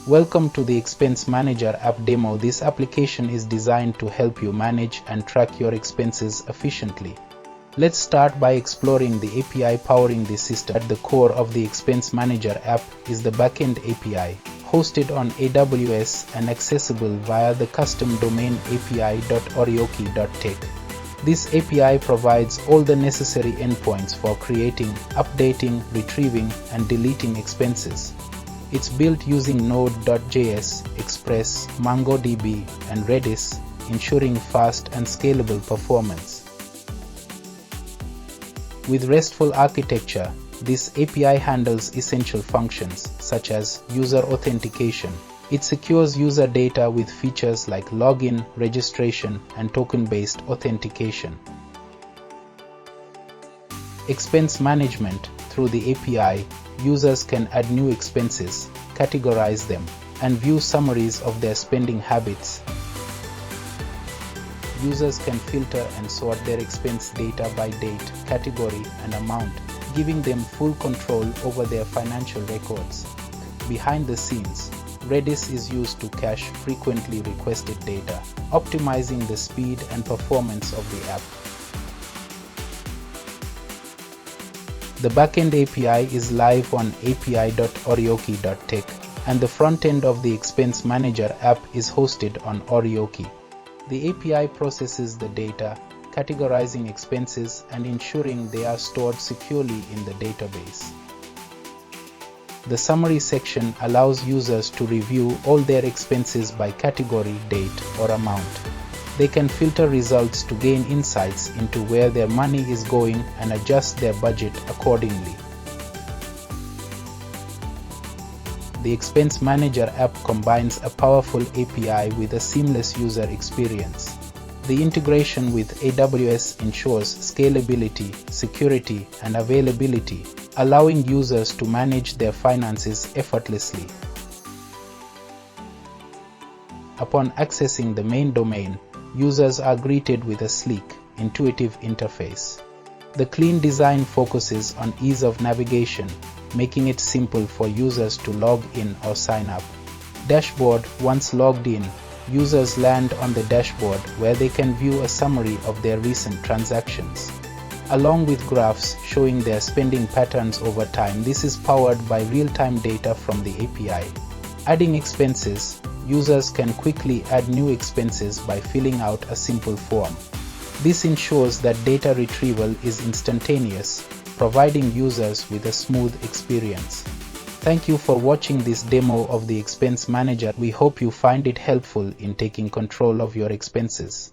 Welcome to the Expense Manager app demo. This application is designed to help you manage and track your expenses efficiently. Let's start by exploring the API powering this system. At the core of the Expense Manager app is the Backend API, hosted on AWS and accessible via the custom domain api.oryoki.tech. This API provides all the necessary endpoints for creating, updating, retrieving, and deleting expenses. It's built using Node.js, Express, MongoDB, and Redis, ensuring fast and scalable performance. With RESTful architecture, this API handles essential functions such as user authentication. It secures user data with features like login, registration, and token-based authentication. Expense management. Through the API, users can add new expenses, categorize them, and view summaries of their spending habits. Users can filter and sort their expense data by date, category, and amount, giving them full control over their financial records. Behind the scenes, Redis is used to cache frequently requested data, optimizing the speed and performance of the app. The backend API is live on api.oryoki.tech, and the front end of the Expense Manager app is hosted on Oryoki. The API processes the data, categorizing expenses and ensuring they are stored securely in the database. The summary section allows users to review all their expenses by category, date, or amount. They can filter results to gain insights into where their money is going and adjust their budget accordingly. The Expense Manager app combines a powerful API with a seamless user experience. The integration with AWS ensures scalability, security, and availability, allowing users to manage their finances effortlessly. Upon accessing the main domain, users are greeted with a sleek, intuitive interface. The clean design focuses on ease of navigation, making it simple for users to log in or sign up. Dashboard. Once logged in, users land on the dashboard where they can view a summary of their recent transactions, along with graphs showing their spending patterns over time. This is powered by real-time data from the API. Adding expenses. Users can quickly add new expenses by filling out a simple form. This ensures that data retrieval is instantaneous, providing users with a smooth experience. Thank you for watching this demo of the Expense Manager. We hope you find it helpful in taking control of your expenses.